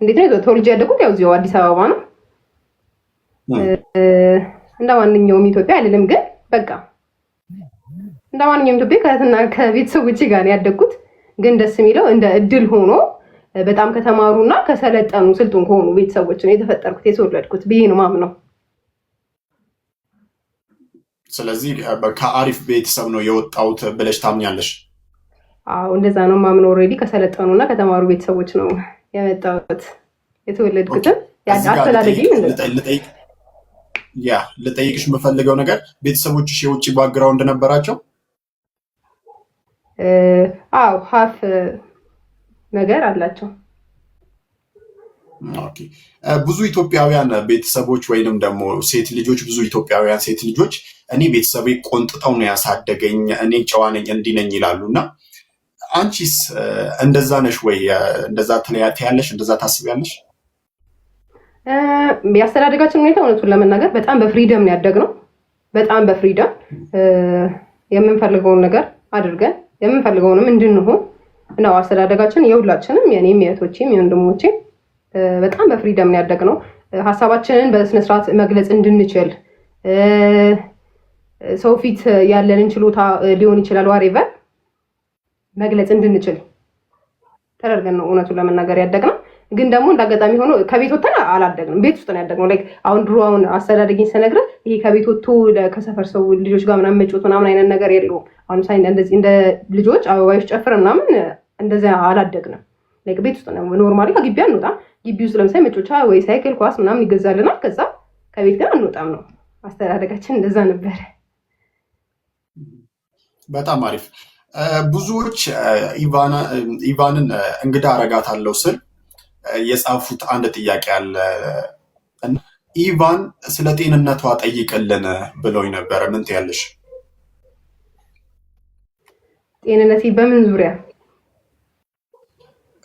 እንዴት ነው ተወልጄ ያደኩት? ያው እዚሁ አዲስ አበባ ነው። እንደ ማንኛውም ኢትዮጵያ አይደለም፣ ግን በቃ እንደ ማንኛውም ኢትዮጵያ ከእህትና ከቤተሰቦቼ ጋር ነው ያደኩት። ግን ደስ የሚለው እንደ እድል ሆኖ በጣም ከተማሩና ከሰለጠኑ ስልጡን ከሆኑ ቤተሰቦች ነው የተፈጠርኩት የተወለድኩት ብዬ ነው ማምነው። ስለዚህ ከአሪፍ ቤተሰብ ነው የወጣሁት ብለሽ ታምኛለሽ? አዎ እንደዛ ነው ማምነው። ኦልሬዲ ከሰለጠኑና ከተማሩ ቤተሰቦች ነው የመጣሁት የተወለድኩትም አስተዳደጌም ልጠይቅሽ የምፈልገው ነገር ቤተሰቦችሽ የውጭ ባክግራውንድ ነበራቸው? አዎ ሀፍ ነገር አላቸው። ኦኬ። ብዙ ኢትዮጵያውያን ቤተሰቦች ወይንም ደግሞ ሴት ልጆች ብዙ ኢትዮጵያውያን ሴት ልጆች እኔ ቤተሰቤ ቆንጥጠው ነው ያሳደገኝ፣ እኔ ጨዋ ነኝ፣ እንዲህ ነኝ ይላሉ። እና አንቺስ እንደዛ ነሽ ወይ? እንደዛ ትያለሽ? እንደዛ ታስቢያለሽ? የአስተዳደጋችን ሁኔታ እውነቱን ለመናገር በጣም በፍሪደም ነው ያደግነው። በጣም በፍሪደም የምንፈልገውን ነገር አድርገን የምንፈልገውንም እንድንሆን ነው አስተዳደጋችን። የሁላችንም የኔም የእህቶቼም የወንድሞቼም በጣም በፍሪደም ነው ያደግነው። ሀሳባችንን በስነስርዓት መግለጽ እንድንችል ሰው ፊት ያለንን ችሎታ ሊሆን ይችላል ዋሬቨር መግለጽ እንድንችል ተደርገን ነው እውነቱን ለመናገር ያደግነው። ግን ደግሞ እንዳጋጣሚ ሆኖ ከቤት ወጥተን አላደግንም፣ ቤት ውስጥ ነው ያደግነው። ላይክ አሁን ድሮ አሁን አስተዳደግኝ ስነግርህ ይሄ ከቤት ወጥቶ ከሰፈር ሰው ልጆች ጋር ምናምን መጫወት ምናምን አይነት ነገር የለውም። አሁን ሳይ እንደዚህ እንደ ልጆች አበባዮች ጨፍረን ምናምን እንደዚያ አላደግንም። ላይክ ቤት ውስጥ ነው ኖርማሊ። ከግቢ አንወጣም። ግቢ ውስጥ ለምሳሌ መጫወቻ ወይ ሳይክል፣ ኳስ ምናምን ይገዛልናል። ከዛ ከቤት ግን አንወጣም ነው አስተዳደጋችን፣ እንደዛ ነበረ። በጣም አሪፍ። ብዙዎች ኢቫንን እንግዳ አረጋታለሁ ስል የጻፉት አንድ ጥያቄ አለ። ኢቫን ስለ ጤንነቷ ጠይቅልን ብሎኝ ነበረ። ምን ትያለሽ? ጤንነቴ በምን ዙሪያ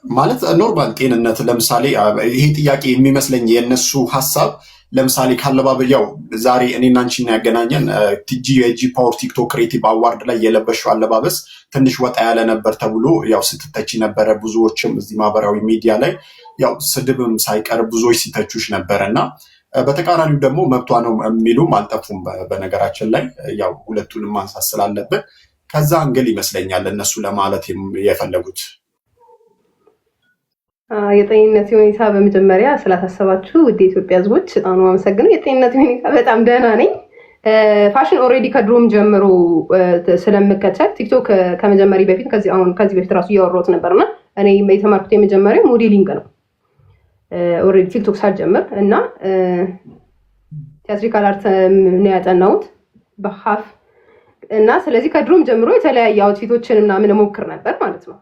ማለት? ኖርማል ጤንነት። ለምሳሌ ይሄ ጥያቄ የሚመስለኝ የእነሱ ሀሳብ ለምሳሌ ካለባበያው ዛሬ እኔና አንቺን ያገናኘን የጂ ፓወር ቲክቶክ ክሬቲቭ አዋርድ ላይ የለበሽው አለባበስ ትንሽ ወጣ ያለ ነበር ተብሎ ያው ስትተቺ ነበረ። ብዙዎችም እዚህ ማህበራዊ ሚዲያ ላይ ያው ስድብም ሳይቀር ብዙዎች ሲተቹሽ ነበረ እና በተቃራኒው ደግሞ መብቷ ነው የሚሉም አልጠፉም። በነገራችን ላይ ያው ሁለቱንም ማንሳት ስላለብን ከዛ አንግል ይመስለኛል እነሱ ለማለት የፈለጉት። የጤንነት ሁኔታ በመጀመሪያ ስላሳሰባችሁ ውድ የኢትዮጵያ ሕዝቦች በጣም አመሰግናለሁ። የጤንነት ሁኔታ በጣም ደህና ነኝ። ፋሽን ኦልሬዲ ከድሮም ጀምሮ ስለምከተል ቲክቶክ ከመጀመሪ በፊት ከዚህ በፊት ራሱ እያወራሁት ነበርና እኔ የተማርኩት የመጀመሪያው ሞዴሊንግ ነው ኦልሬዲ ቲክቶክ ሳልጀምር እና ቲያትሪካል አርት ነው ያጠናሁት በሀፍ እና ስለዚህ ከድሮም ጀምሮ የተለያየ አውትፊቶችን ምናምን እሞክር ነበር ማለት ነው።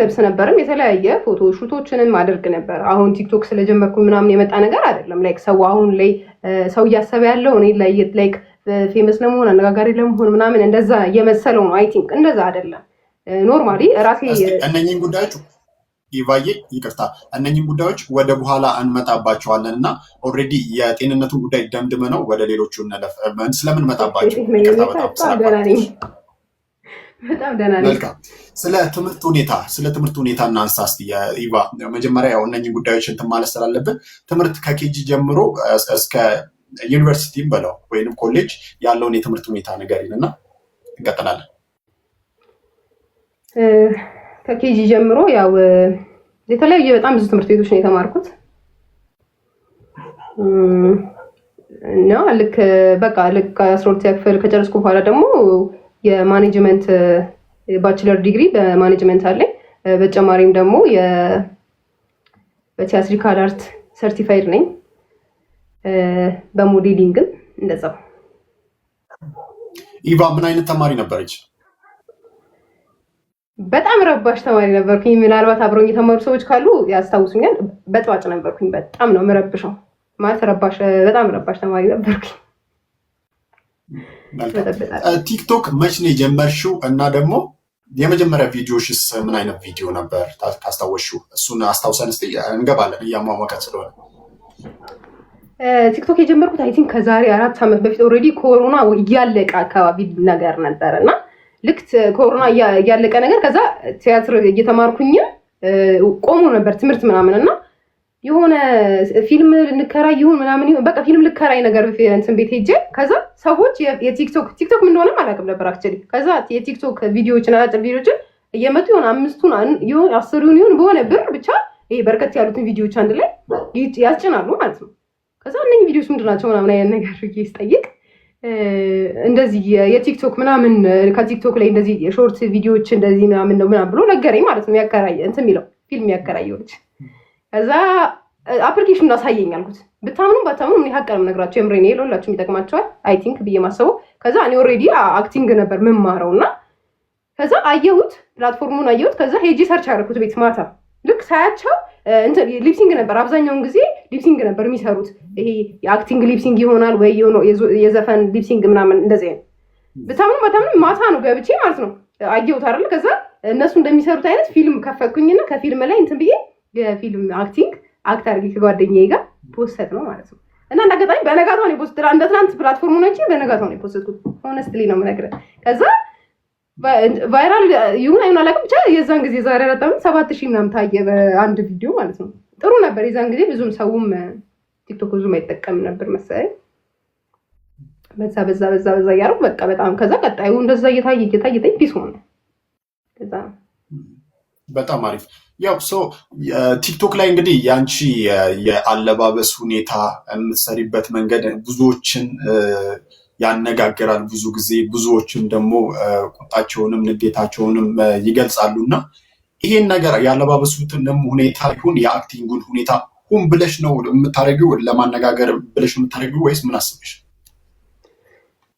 ለብስ ነበርም የተለያየ ፎቶ ሹቶችንም አደርግ ነበር። አሁን ቲክቶክ ስለጀመርኩ ምናምን የመጣ ነገር አይደለም። ላይክ ሰው አሁን ላይ ሰው እያሰበ ያለው እኔ ላይክ ፌመስ ለመሆን አነጋጋሪ ለመሆን ምናምን እንደዛ እየመሰለው ነው። አይ ቲንክ እንደዛ አይደለም። ኖርማሊ ራሴ እነኚህን ጉዳዮች ኢቫዬ ይቅርታ፣ እነኚህን ጉዳዮች ወደ በኋላ እንመጣባቸዋለን እና ኦልሬዲ የጤንነቱን ጉዳይ ደምድመ ነው ወደ ሌሎቹ እንለፍ። ስለምን መጣባቸው? በጣም ደህና ነኝ። መልካም። ስለ ትምህርት ሁኔታ እናንሳ እስኪ ኢቫ። መጀመሪያ ያው እነኚህ ጉዳዮች እንትን ማለት ስላለብን ትምህርት ከኬጂ ጀምሮ እስከ ዩኒቨርሲቲም በለው ወይንም ኮሌጅ ያለውን የትምህርት ሁኔታ ንገሪን እና እንቀጥላለን። ከኬጂ ጀምሮ ያው የተለያየ በጣም ብዙ ትምህርት ቤቶች ነው የተማርኩት እና ልክ 12ኛ ክፍል ከጨረስኩ በኋላ ደግሞ የማኔጅመንት ባችለር ዲግሪ በማኔጅመንት አለኝ። በተጨማሪም ደግሞ በቲያትሪካል አርት ሰርቲፋይድ ነኝ። በሞዴሊንግም እንደዛው። ኢቫ ምን አይነት ተማሪ ነበረች? በጣም ረባሽ ተማሪ ነበርኩኝ። ምናልባት አብረውኝ የተማሩ ሰዎች ካሉ ያስታውሱኛል። በጥዋጭ ነበርኩኝ። በጣም ነው የምረብሸው። ማለት በጣም ረባሽ ተማሪ ነበርኩኝ። ቲክቶክ መች ነው የጀመርሽው? እና ደግሞ የመጀመሪያ ቪዲዮሽስ ምን አይነት ቪዲዮ ነበር ካስታወስሽው? እሱን አስታውሰን እስኪ እንገባለን፣ እያሟሟቀን ስለሆነ። ቲክቶክ የጀመርኩት አይ ቲንክ ከዛሬ 4 ዓመት በፊት ኦልሬዲ ኮሮና እያለቀ አካባቢ ነገር ነበር እና ልክ ኮሮና እያለቀ ነገር ከዛ ቲያትር እየተማርኩኝም ቆሞ ነበር ትምህርት ምናምን እና የሆነ ፊልም ልንከራይ ይሁን ምናምን ይሁን በቃ ፊልም ልከራይ ነገር እንትን ቤት ሄጄ ከዛ ሰዎች የቲክቶክ ምን እንደሆነ አላውቅም ነበር አክቹሊ። ከዛ የቲክቶክ ቪዲዮዎችን አጫጭር ቪዲዮዎችን እየመጡ የሆነ 5ቱን ይሁን 10ን ይሁን በሆነ ብር ብቻ ይሄ በርከት ያሉትን ቪዲዮዎች አንድ ላይ ያስጭናሉ ማለት ነው። ከዛ እነኚህ ቪዲዮዎች ምንድን ናቸው ምናምን አይነት ነገር ብዬ ስጠይቅ እንደዚህ የቲክቶክ ምናምን ከቲክቶክ ላይ እንደዚህ የሾርት ቪዲዮዎች እንደዚህ ምናምን ነው ምናምን ብሎ ነገረኝ ማለት ነው። ያከራይ እንትን የሚለው ፊልም ያከራየው ልጅ ከዛ አፕሊኬሽኑን አሳየኝ አልኩት። ብታምኑም ባታምኑም እኔ ሀቅ ነው የምነግራቸው የምሬን ይሄ ለሁላችሁም ይጠቅማቸዋል አይ ቲንክ ብዬ ማሰበው። ከዛ እኔ ኦልሬዲ አክቲንግ ነበር የምማረው እና ከዛ አየሁት ፕላትፎርሙን አየሁት። ከዛ ሄጂ ሰርች አደረኩት ቤት ማታ ልክ ሳያቸው እንትን ሊፕሲንግ ነበር አብዛኛውን ጊዜ ሊፕሲንግ ነበር የሚሰሩት። ይሄ የአክቲንግ ሊፕሲንግ ይሆናል ወይ የዘፈን ሊፕሲንግ ምናምን እንደዚህ አይነት ብታምኑም ባታምኑም ማታ ነው ገብቼ ማለት ነው አየሁት አይደል። ከዛ እነሱ እንደሚሰሩት አይነት ፊልም ከፈኩኝና ከፊልም ላይ እንትን ብዬ የፊልም አክቲንግ አክት አድርጌ ከጓደኛዬ ጋር ፖስት ነው ማለት ነው። እና እንዳጋጣሚ በነጋታው ነው ፖስት እንደ ትናንት ፕላትፎርሙ ነች በነጋታው ነው ፖስትኩት። ሆነስትሊ ነው የምነግርህ። ከዛ ቫይራል ይሁን አይሁን አላውቅም ብቻ የዛን ጊዜ ዛሬ 7000 ምናምን ታየ በአንድ ቪዲዮ ማለት ነው። ጥሩ ነበር የዛን ጊዜ ብዙም ሰውም ቲክቶክ ብዙም አይጠቀም ነበር መሰለኝ። በዛ እያደረኩ በቃ በጣም ከዛ ቀጣዩ እንደዛ እየታየ ፒስ ሆነ። ከዛ በጣም አሪፍ ያው ቲክቶክ ላይ እንግዲህ ያንቺ የአለባበስ ሁኔታ የምትሰሪበት መንገድ ብዙዎችን ያነጋግራል። ብዙ ጊዜ ብዙዎችም ደግሞ ቁጣቸውንም ንዴታቸውንም ይገልጻሉ እና ይሄን ነገር ያለባበሱትን ሁኔታ ይሁን የአክቲንጉን ሁኔታ ሁን ብለሽ ነው የምታደርጊው ለማነጋገር ብለሽ የምታደርጊው ወይስ ምን አስበሽ?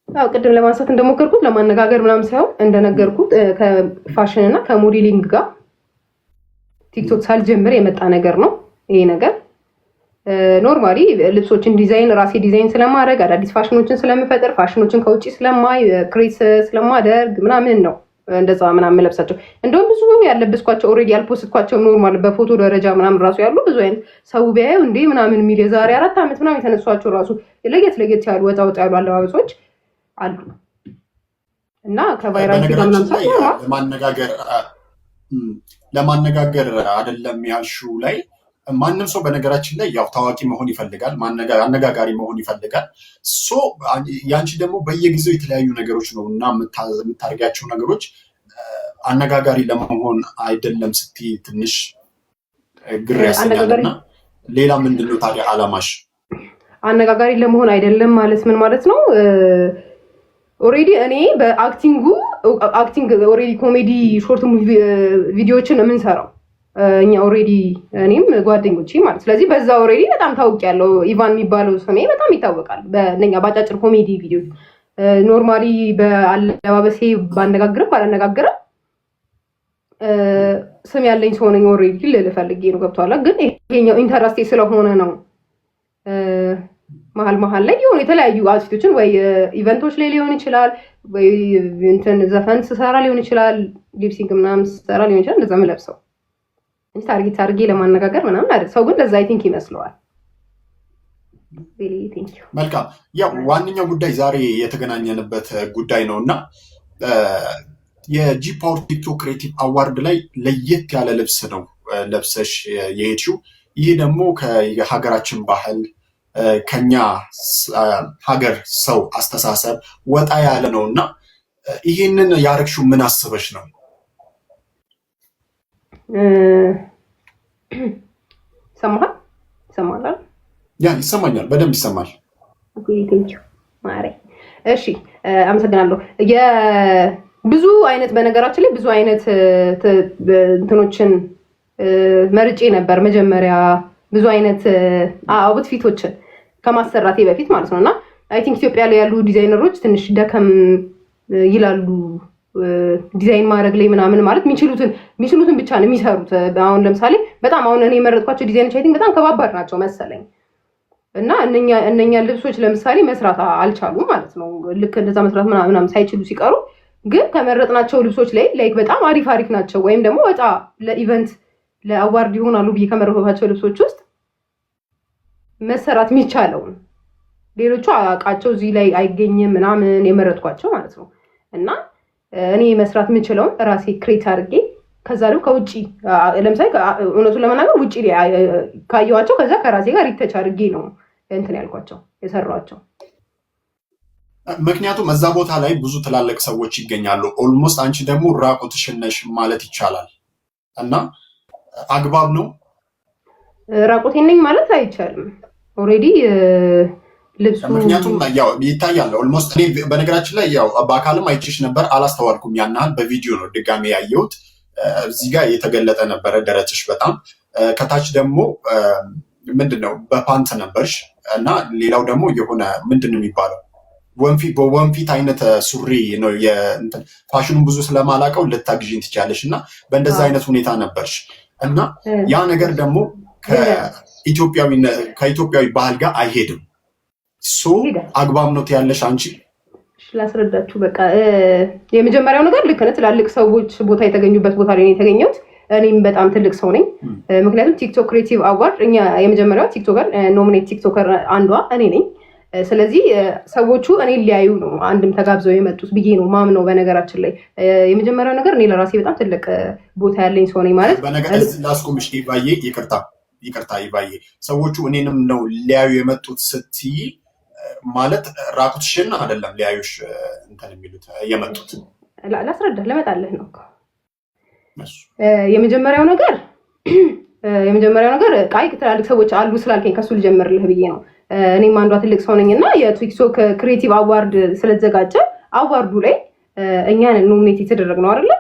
አዎ ቅድም ለማንሳት እንደሞከርኩት ለማነጋገር ምናምን ሳይሆን እንደነገርኩት ከፋሽን እና ከሞዴሊንግ ጋር ቲክቶክ ሳልጀምር የመጣ ነገር ነው ይሄ ነገር። ኖርማሊ ልብሶችን ዲዛይን ራሴ ዲዛይን ስለማድረግ አዳዲስ ፋሽኖችን ስለምፈጥር ፋሽኖችን ከውጪ ስለማይ ክሬት ስለማደርግ ምናምን ነው እንደዛ ምናምን ለብሳቸው። እንደውም ብዙ ያለበስኳቸው ኦልሬዲ ያልፖስትኳቸው ኖርማል በፎቶ ደረጃ ምናምን ራሱ ያሉ ብዙ አይነት ሰው ቢያዩ እንዴ ምናምን የሚል የዛሬ 4 ዓመት ምናምን የተነሷቸው ራሱ ለየት ያሉ ወጣ ያሉ አለባበሶች አሉ እና ከቫይራል ለማነጋገር አይደለም ያልሽው ላይ ማንም ሰው በነገራችን ላይ ያው ታዋቂ መሆን ይፈልጋል፣ አነጋጋሪ መሆን ይፈልጋል። ያንቺ ደግሞ በየጊዜው የተለያዩ ነገሮች ነው እና የምታደርጊያቸው ነገሮች አነጋጋሪ ለመሆን አይደለም ስትይ ትንሽ ግር ያሰኛልና ሌላ ምንድነው ታዲያ አላማሽ? አነጋጋሪ ለመሆን አይደለም ማለት ምን ማለት ነው? ኦሬዲ እኔ በአክቲንግ ኦሬዲ ኮሜዲ ሾርት ሙቪ ቪዲዮዎችን ነው የምንሰራው እኛ ኦሬዲ እኔም ጓደኞቼ ማለት። ስለዚህ በዛ ኦሬዲ በጣም ታውቂያለሁ። ኢቫን የሚባለው ስሜ በጣም ይታወቃል በእነኛ ባጫጭር ኮሜዲ ቪዲዮ። ኖርማሊ በአለባበሴ ባላነጋግርም ስም ያለኝ ሰው ነኝ ኦሬዲ ልል ፈልጌ ነው። ገብቷል። ግን ይሄኛው ኢንተረስቴ ስለሆነ ነው መሀል ላይ የሆነ የተለያዩ አውትፊቶችን ወይ ኢቨንቶች ላይ ሊሆን ይችላል ወይ እንትን ዘፈን ስሰራ ሊሆን ይችላል ሊፕሲንግ ምናምን ስሰራ ሊሆን ይችላል እንደዛ የምለብሰው እንጂ ታርጌ ለማነጋገር ምናምን አይደል። ሰው ግን ለዛ አይ ቲንክ ይመስለዋል። መልካም ያው ዋነኛው ጉዳይ ዛሬ የተገናኘንበት ጉዳይ ነው እና የጂ ፓወር ቲክቶክ ክሬቲቭ አዋርድ ላይ ለየት ያለ ልብስ ነው ለብሰሽ የሄድሽው። ይህ ደግሞ ከሀገራችን ባህል ከኛ ሀገር ሰው አስተሳሰብ ወጣ ያለ ነው እና ይህንን ያረግሽው ምን አስበሽ ነው? ይሰማል? ያ ይሰማኛል፣ በደንብ ይሰማል። እሺ አመሰግናለሁ። ብዙ አይነት በነገራችን ላይ ብዙ አይነት እንትኖችን መርጬ ነበር መጀመሪያ ብዙ አይነት አውትፊቶችን ከማሰራቴ በፊት ማለት ነው እና አይ ቲንክ ኢትዮጵያ ላይ ያሉ ዲዛይነሮች ትንሽ ደከም ይላሉ ዲዛይን ማድረግ ላይ ምናምን ማለት የሚችሉትን ብቻ ነው የሚሰሩት። አሁን ለምሳሌ በጣም አሁን እኔ የመረጥኳቸው ዲዛይኖች አይ ቲንክ በጣም ከባባድ ናቸው መሰለኝ እና እነኛ ልብሶች ለምሳሌ መስራት አልቻሉም ማለት ነው። ልክ እንደዛ መስራት ምናምን ሳይችሉ ሲቀሩ ግን ከመረጥናቸው ልብሶች ላይ ላይክ በጣም አሪፍ ናቸው ወይም ደግሞ ወጣ ለኢቨንት ለአዋርድ ይሆናሉ ብዬ ከመረጥኳቸው ልብሶች ውስጥ መሰራት የሚቻለውን ሌሎቹ አቃቸው እዚህ ላይ አይገኝም ምናምን የመረጥኳቸው ማለት ነው እና እኔ መስራት የምችለውን ራሴ ክሬት አድርጌ ከዛ ደግሞ ከውጪ ለምሳሌ እውነቱን ለመናገር ውጪ ካየኋቸው ከዛ ከራሴ ጋር ሪተች አድርጌ ነው እንትን ያልኳቸው የሰሯቸው። ምክንያቱም እዛ ቦታ ላይ ብዙ ትላልቅ ሰዎች ይገኛሉ። ኦልሞስት አንቺ ደግሞ ራቁትሽን ነሽ ማለት ይቻላል እና አግባብ ነው? ራቁቴን ነኝ ማለት አይቻልም። ኦልሬዲ ልብሱ ምክንያቱም ያው ይታያል። ኦልሞስት እኔ በነገራችን ላይ ያው በአካልም አይቼሽ ነበር፣ አላስተዋልኩም ያን ያህል። በቪዲዮ ነው ድጋሜ ያየሁት። እዚህ ጋር የተገለጠ ነበረ ደረትሽ በጣም ከታች ደግሞ ምንድነው በፓንት ነበርሽ እና ሌላው ደግሞ የሆነ ምንድን ነው የሚባለው በወንፊት አይነት ሱሪ ነው። ፋሽኑን ብዙ ስለማላውቀው ልታግዥኝ ትችያለሽ። እና በእንደዛ አይነት ሁኔታ ነበርሽ እና ያ ነገር ደግሞ ከኢትዮጵያዊ ባህል ጋር አይሄድም። አግባብ ነው ትያለሽ አንቺ? ላስረዳችሁ። በቃ የመጀመሪያው ነገር ልክ ነህ። ትላልቅ ሰዎች ቦታ የተገኙበት ቦታ ላይ ነው የተገኘሁት። እኔም በጣም ትልቅ ሰው ነኝ። ምክንያቱም ቲክቶክ ክሬቲቭ አዋርድ እኛ የመጀመሪያው ቲክቶከር ኖሚኔት ቲክቶከር አንዷ እኔ ነኝ። ስለዚህ ሰዎቹ እኔ ሊያዩ ነው አንድም ተጋብዘው የመጡት ብዬ ነው ማምነው። በነገራችን ላይ የመጀመሪያው ነገር እኔ ለራሴ በጣም ትልቅ ቦታ ያለኝ ሰው ነኝ ማለት ላስቆምሽ ይባዬ፣ ይቅርታ ይባዬ፣ ሰዎቹ እኔንም ነው ሊያዩ የመጡት ስትይ ማለት ራቁትሽን አይደለም ሊያዩሽ እንትን የሚሉት የመጡት። ላስረዳህ ልመጣልህ ነው። የመጀመሪያው ነገር ቃይ ትላልቅ ሰዎች አሉ ስላልከኝ ከሱ ልጀምርልህ ብዬ ነው። እኔም አንዷ ትልቅ ሰው ነኝ እና የቲክቶክ ክሬቲቭ አዋርድ ስለተዘጋጀ አዋርዱ ላይ እኛን ኖሚኔት የተደረግነው አይደለ?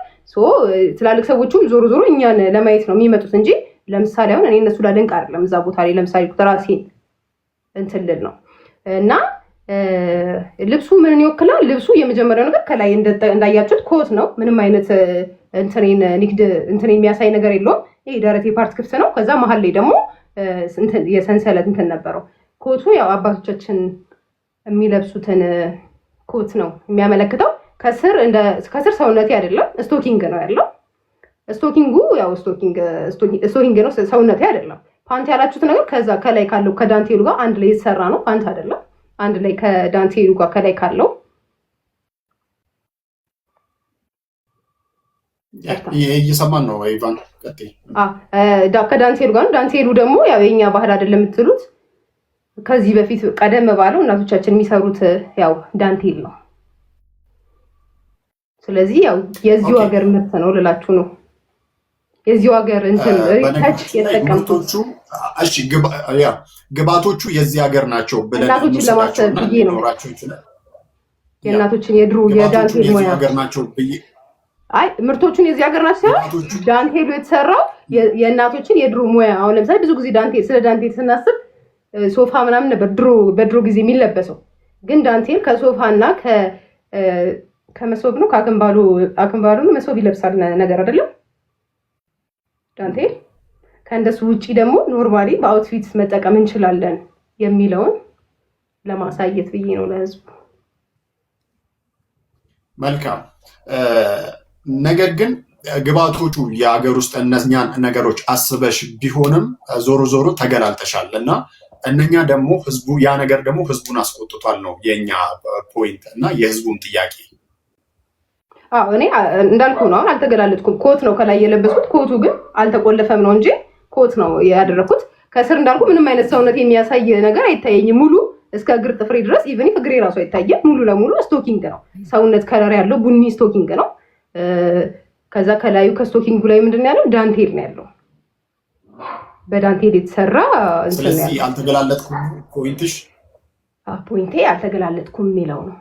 ትላልቅ ሰዎቹም ዞሮ ዞሮ እኛን ለማየት ነው የሚመጡት እንጂ ለምሳሌ አሁን እኔ እነሱ ላደንቅ አይደለም እዛ ቦታ ላይ ለምሳሌ ራሴን እንትን ልል ነው። እና ልብሱ ምንን ይወክላል? ልብሱ የመጀመሪያው ነገር ከላይ እንዳያችሁት ኮት ነው። ምንም አይነት እንትን የሚያሳይ ነገር የለውም። ይሄ ደረቴ ፓርት ክፍት ነው። ከዛ መሀል ላይ ደግሞ የሰንሰለት እንትን ነበረው። ኮቱ ያው አባቶቻችን የሚለብሱትን ኮት ነው የሚያመለክተው። ከስር ሰውነቴ አይደለም ስቶኪንግ ነው ያለው። ስቶኪንጉ ያው ስቶኪንግ ነው፣ ሰውነቴ አይደለም። ፓንት ያላችሁት ነገር ከዛ ከላይ ካለው ከዳንቴሉ ጋር አንድ ላይ የተሰራ ነው። ፓንት አይደለም፣ አንድ ላይ ከዳንቴሉ ጋር ከላይ ካለው እየሰማን ነው። ኢቫን ከዳንቴሉ ጋር ነው። ዳንቴሉ ደግሞ ያው የኛ ባህል አይደለም የምትሉት ከዚህ በፊት ቀደም ባለው እናቶቻችን የሚሰሩት ያው ዳንቴል ነው። ስለዚህ ያው የዚሁ ሀገር ምርት ነው ልላችሁ ነው። የዚሁ ሀገር እንትን ታች የተጠቀምቶቹ እሺ፣ ግባቶቹ የዚህ ሀገር ናቸው ብለን እናቶችን ለማሰብ ብዬ ነው። የእናቶችን የድሮ የዳንቴል ሙያ ሀገር ናቸው ብዬ አይ ምርቶቹን የዚህ ሀገር ናቸው። ዳንቴሉ የተሰራው የእናቶችን የድሮ ሙያ። አሁን ለምሳሌ ብዙ ጊዜ ዳንቴል ስለ ዳንቴል ስናስብ ሶፋ ምናምን ነበር በድሮ ጊዜ የሚለበሰው። ግን ዳንቴል ከሶፋ እና ከመሶብ ነው ከአክንባሉ መሶብ ይለብሳል ነገር አይደለም ዳንቴል። ከእንደሱ ውጪ ደግሞ ኖርማሊ በአውትፊት መጠቀም እንችላለን የሚለውን ለማሳየት ብዬ ነው ለህዝቡ። መልካም። ነገር ግን ግባቶቹ የሀገር ውስጥ እነኛን ነገሮች አስበሽ ቢሆንም ዞሮ ተገላልጠሻል እና እነኛ ደግሞ ህዝቡ ያ ነገር ደግሞ ህዝቡን አስቆጥቷል ነው የኛ ፖይንት እና የህዝቡን ጥያቄ። እኔ እንዳልኩ ነው አልተገላለጥኩም። ኮት ነው ከላይ የለበስኩት። ኮቱ ግን አልተቆለፈም ነው እንጂ ኮት ነው ያደረኩት። ከስር እንዳልኩ ምንም አይነት ሰውነት የሚያሳይ ነገር አይታየኝም። ሙሉ እስከ እግር ጥፍሬ ድረስ ኢቨን እግሬ ራሱ አይታየም። ሙሉ ለሙሉ ስቶኪንግ ነው። ሰውነት ከለር ያለው ቡኒ ስቶኪንግ ነው። ከዛ ከላዩ ከስቶኪንጉ ላይ ምንድን ነው ያለው? ዳንቴል ነው ያለው። በዳንቴል የተሰራ ስለዚህ አልተገላለጥኩም። ፖይንቴ አልተገላለጥኩም የሚለው ነው።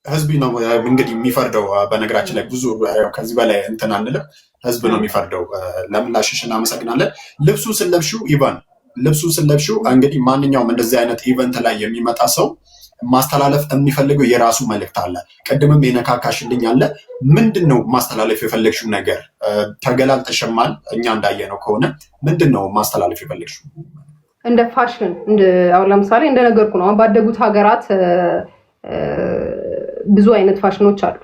ህዝብ ነው እንግዲህ የሚፈርደው። በነገራችን ላይ ብዙ ከዚህ በላይ እንትን አንልም። ህዝብ ነው የሚፈርደው። ለምላሽሽ እናመሰግናለን። ልብሱን ስለብሽው ኢቫን፣ ልብሱን ስለብሽው እንግዲህ ማንኛውም እንደዚህ አይነት ኢቨንት ላይ የሚመጣ ሰው ማስተላለፍ የሚፈልገው የራሱ መልእክት አለ። ቅድምም የነካካሽልኝ አለ። ምንድን ነው ማስተላለፍ የፈለግሽው ነገር? ተገላልጠሽማል። እኛ እንዳየነው ከሆነ ምንድን ነው ማስተላለፍ የፈለግሽው? እንደ ፋሽን አሁን ለምሳሌ እንደነገርኩ ነው። ባደጉት ሀገራት ብዙ አይነት ፋሽኖች አሉ።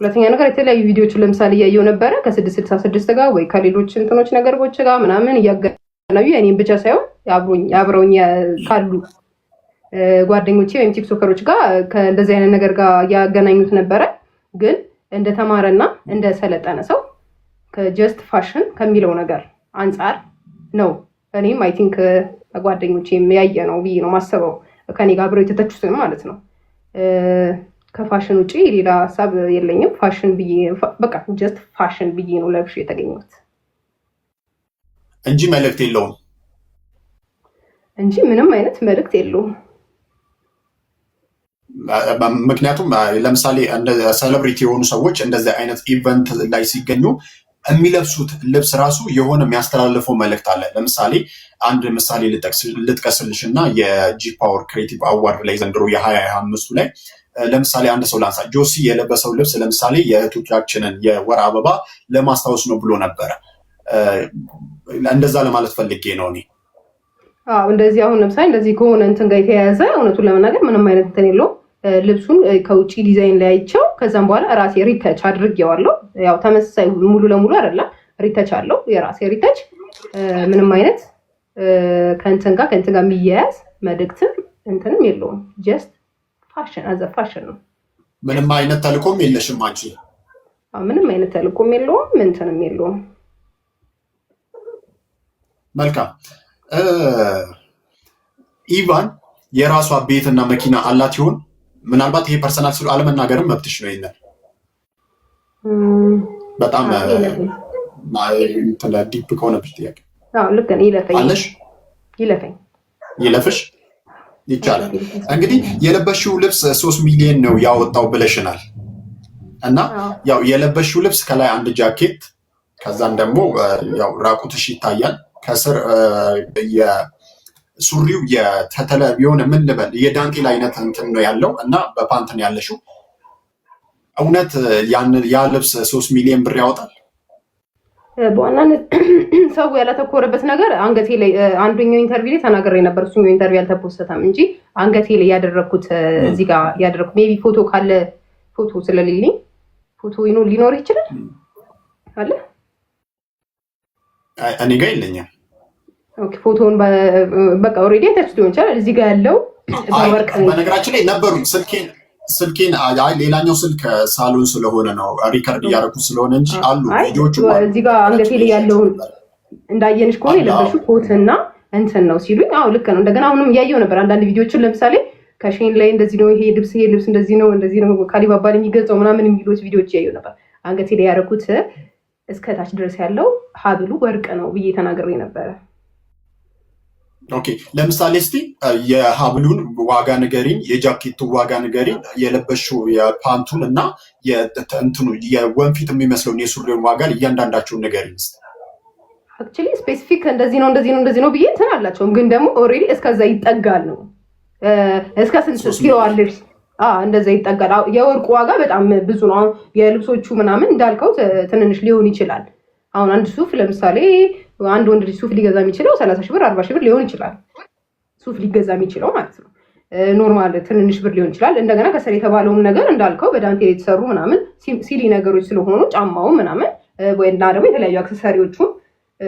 ሁለተኛ ነገር የተለያዩ ቪዲዮዎችን ለምሳሌ እያየው ነበረ ከ666 ጋር ወይ ከሌሎች እንትኖች ነገሮች ጋር ምናምን እያገናኙ የኔም ብቻ ሳይሆን አብረውኝ ካሉ ጓደኞቼ ወይም ቲክቶከሮች ጋር ከእንደዚህ አይነት ነገር ጋር ያገናኙት ነበረ። ግን እንደተማረና እንደሰለጠነ ሰው ከጀስት ፋሽን ከሚለው ነገር አንጻር ነው እኔም አይ ቲንክ ጓደኞቼ ያየ ነው ብዬ ነው ማሰበው፣ ከኔ ጋር አብረው የተተቹትን ማለት ነው። ከፋሽን ውጪ ሌላ ሀሳብ የለኝም። ፋሽን ብዬ በቃ ጀስት ፋሽን ብዬ ነው ለብሼ የተገኘሁት እንጂ መልእክት የለውም እንጂ ምንም አይነት መልእክት የለውም። ምክንያቱም ለምሳሌ ሴሌብሪቲ የሆኑ ሰዎች እንደዚህ አይነት ኢቨንት ላይ ሲገኙ የሚለብሱት ልብስ ራሱ የሆነ የሚያስተላልፈው መልእክት አለ። ለምሳሌ አንድ ምሳሌ ልጥቀስልሽ እና የጂ ፓወር ክሬቲቭ አዋርድ ላይ ዘንድሮ የ2025 ላይ ለምሳሌ አንድ ሰው ላንሳ። ጆሲ የለበሰው ልብስ ለምሳሌ የእህቶቻችንን የወር አበባ ለማስታወስ ነው ብሎ ነበረ። እንደዛ ለማለት ፈልጌ ነው እኔ። እንደዚህ አሁን ለምሳሌ እንደዚህ ከሆነ እንትን ጋር የተያያዘ እውነቱን ለመናገር ምንም አይነት እንትን የለውም። ልብሱን ከውጭ ዲዛይን ላይ አይቼው ከዛም በኋላ ራሴ ሪተች አድርጌዋለሁ። ያው ተመሳሳይ ሙሉ ለሙሉ አይደለም፣ ሪተች አለው የራሴ ሪተች። ምንም አይነት ከእንትን ጋር የሚያያዝ መልእክትም እንትንም የለውም። ጀስት ፋሽን አዘ ፋሽን ነው። ምንም አይነት ተልእኮም የለሽም አንቺ? ምንም አይነት ተልእኮም የለውም፣ እንትንም የለውም። መልካም። ኢቫን የራሷ ቤትና መኪና አላት ይሆን? ምናልባት ይሄ ፐርሰናል ስሉ አለመናገርም መብትሽ ነው። ይሄን በጣም ዲፕ ከሆነብሽ ጥያቄ ልክ አለሽ? ይለፍሽ ይቻላል። እንግዲህ የለበሽው ልብስ 3 ሚሊዮን ነው ያወጣው ብለሽናል። እና ያው የለበሽው ልብስ ከላይ አንድ ጃኬት፣ ከዛም ደግሞ ያው ራቁትሽ ይታያል። ከስር ሱሪው የሆነ ምን ልበል የዳንቴል አይነት እንትን ነው ያለው እና በፓንትን ያለሽው። እውነት ያ ልብስ 3 ሚሊዮን ብር ያወጣል? በዋናነት ሰው ያላተኮረበት ነገር አንገቴ ላይ አንደኛው ኢንተርቪው ላይ ተናግሬ ነበር። እሱኛው ኢንተርቪው ያልተፖስተም እንጂ አንገቴ ላይ ያደረኩት እዚህ ጋር ያደረኩት ሜቢ ፎቶ ካለ ፎቶ ስለሌለኝ ፎቶ ሊኖር ይችላል አለ እኔ ጋር የለኝም። ኦኬ ፎቶውን በቃ ኦሬዲ ተችቶ ይችላል። እዚህ ጋር ያለው በወርቅ በነገራችን ላይ ነበሩ። ስልኬን ሌላኛው ስልክ ሳሎን ስለሆነ ነው ሪከርድ እያደረኩት ስለሆነ እንጂ አሉ ቪዲዮቹ። እዚህ ጋር አንገቴ ላይ ያለውን እንዳየንሽ ከሆነ የለበሽው ኮትና እንትን ነው ሲሉኝ፣ አዎ ልክ ነው። እንደገና አሁንም እያየው ነበር አንዳንድ ቪዲዮችን ለምሳሌ ከሼን ላይ እንደዚህ ነው ይሄ ልብስ እንደዚህ ነው ካሊባባል የሚገልጸው ምናምን የሚሉት ቪዲዮች እያየው ነበር። አንገቴ ላይ ያደረኩት እስከታች ድረስ ያለው ሀብሉ ወርቅ ነው ብዬ ተናግሬ ነበረ። ኦኬ ለምሳሌ እስቲ የሀብሉን ዋጋ ንገሪኝ፣ የጃኬቱ ዋጋ ንገሪኝ፣ የለበሽው የፓንቱን እና የእንትኑ የወንፊት የሚመስለውን የሱሪውን ዋጋ እያንዳንዳቸውን ንገሪኝ እስቲ። አክቹሊ ስፔሲፊክ እንደዚህ ነው ብዬ እንትን አላቸውም፣ ግን ደግሞ ኦልሬዲ እስከዛ ይጠጋል ነው። እስከ ስንት ኪሎዋለሽ? እንደዛ ይጠጋል። የወርቁ ዋጋ በጣም ብዙ ነው። አሁን የልብሶቹ ምናምን እንዳልከው ትንንሽ ሊሆን ይችላል። አሁን አንድ ሱፍ ለምሳሌ አንድ ወንድ ልጅ ሱፍ ሊገዛ የሚችለው 30 ሺህ ብር 40 ሺህ ብር ሊሆን ይችላል። ሱፍ ሊገዛ የሚችለው ማለት ነው። ኖርማል ትንንሽ ብር ሊሆን ይችላል። እንደገና ከስር የተባለውም ነገር እንዳልከው በዳንቴል የተሰሩ ምናምን ሲሊ ነገሮች ስለሆኑ ጫማው ምናምን ወይና ደግሞ የተለያዩ አክሰሰሪዎቹ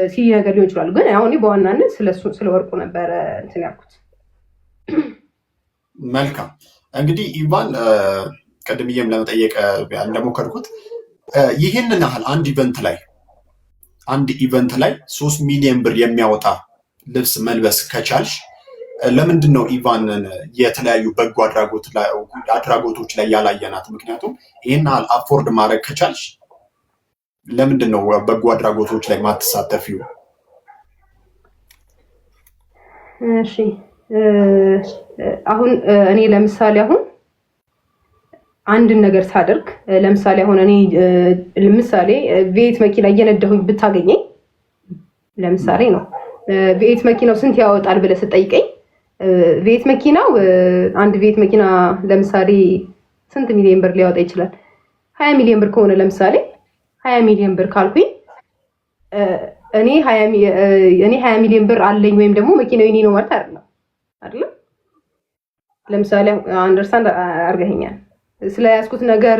ሲሊ ነገር ሊሆን ይችላል። ግን አሁን በዋናነት ስለ ወርቁ ነበረ እንትን ያልኩት። መልካም እንግዲህ ኢቫን ቀድምዬም ለመጠየቅ እንደሞከርኩት ይህንን ያህል አንድ ኢቨንት ላይ 3 ሚሊዮን ብር የሚያወጣ ልብስ መልበስ ከቻልሽ ለምንድን ነው ኢቫንን የተለያዩ በጎ አድራጎቶች ላይ ያላየናት? ምክንያቱም ይህን ያህል አፎርድ ማድረግ ከቻልሽ ለምንድን ነው በጎ አድራጎቶች ላይ ማትሳተፊው? እሺ አሁን እኔ ለምሳሌ አሁን አንድን ነገር ሳደርግ ለምሳሌ አሁን እኔ ቪኤት መኪና እየነዳሁኝ ብታገኘኝ ለምሳሌ ነው ቪኤት መኪናው ስንት ያወጣል ብለህ ስጠይቀኝ ቪኤት መኪናው አንድ ቪኤት መኪና ለምሳሌ ስንት ሚሊዮን ብር ሊያወጣ ይችላል? 20 ሚሊዮን ብር ከሆነ ለምሳሌ 20 ሚሊዮን ብር ካልኩኝ እኔ 20 ሚሊዮን ብር አለኝ ወይም ደግሞ መኪናው የኔ ነው ማለት አይደለም። ለምሳሌ አንደርስታንድ አድርገኸኛል። ስለያዝኩት ነገር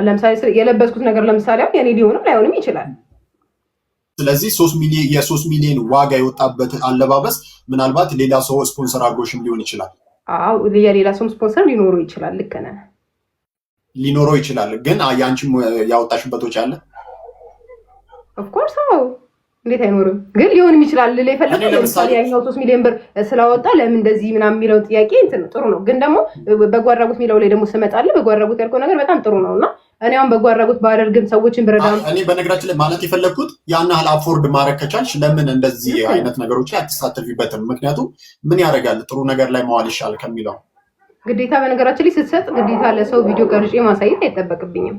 ለምሳሌ የለበስኩት ነገር ለምሳሌ የኔ ሊሆንም ላይሆንም ይችላል። ስለዚህ የ3 ሚሊዮን ዋጋ የወጣበት አለባበስ ምናልባት ሌላ ሰው ስፖንሰር አድርጎሽም ሊሆን ይችላል። አዎ የሌላ ሰው ስፖንሰር ሊኖረው ይችላል። ልክ ነህ፣ ሊኖረው ይችላል። ግን ያንቺም ያወጣሽበት ወጪ አለ ኦፍኮርስ። አዎ እንዴት አይኖርም? ግን ሊሆንም ይችላል። ለይፈልግ ለምሳሌ ያኛው 3 ሚሊዮን ብር ስላወጣ ለምን እንደዚህ ምናምን የሚለው ጥያቄ እንትን ጥሩ ነው። ግን ደግሞ በጎ አድራጎት የሚለው ላይ ደግሞ ስመጣለ በጎ አድራጎት ያልከው ነገር በጣም ጥሩ ነውና እኔ አሁን በጎ አድራጎት ባደርግም ሰዎችን ብረዳም እኔ በነገራችን ላይ ማለት የፈለኩት ያን ያህል አፎርድ ማድረግ ከቻልሽ ለምን እንደዚህ አይነት ነገሮች ላይ አትሳተፊበትም? ምክንያቱም ምን ያደርጋል ጥሩ ነገር ላይ መዋል ይሻል ከሚለው ግዴታ። በነገራችን ላይ ስትሰጥ ግዴታ ለሰው ቪዲዮ ቀርጬ ማሳየት አይጠበቅብኝም።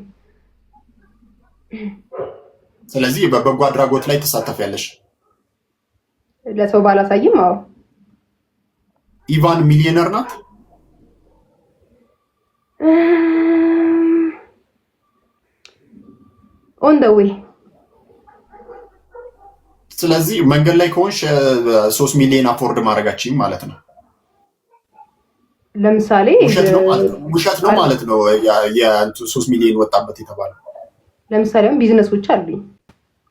ስለዚህ በበጎ አድራጎት ላይ ትሳተፊያለሽ? ለሰው ባላሳይም። አዎ ኢቫን ሚሊዮነር ናት? ኦን ዘ ዌይ። ስለዚህ መንገድ ላይ ከሆንሽ 3 ሚሊዮን አፎርድ ማድረጋችን ማለት ነው። ለምሳሌ ውሸት ነው ማለት ነው። የ3 ሚሊዮን ወጣበት የተባለው ለምሳሌ አሁን ቢዝነሶች አሉኝ።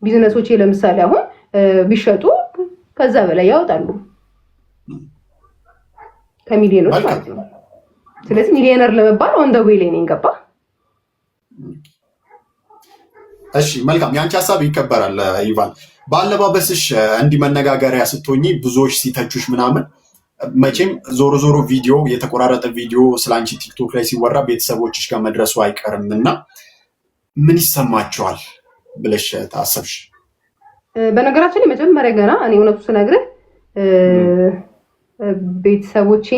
ቢዝነሶቼ ለምሳሌ አሁን ቢሸጡ ከዛ በላይ ያወጣሉ ከሚሊዮኖች ማለት ነው። ስለዚህ ሚሊዮነር ለመባል ኦን ዘ ዌይ ላይ ነኝ። ገባ? እሺ መልካም። የአንቺ ሀሳብ ይከበራል ኢቫን። በአለባበስሽ እንዲህ መነጋገሪያ ስትሆኚ ብዙዎች ሲተቹሽ ምናምን መቼም ዞሮ ቪዲዮ የተቆራረጠ ቪዲዮ ስለአንቺ ቲክቶክ ላይ ሲወራ ቤተሰቦችሽ ጋር መድረሱ አይቀርም እና ምን ይሰማቸዋል ብለሽ ታሰብሽ? በነገራችን ላይ መጀመሪያ ገና እኔ እውነቱ ስነግርህ ቤተሰቦቼ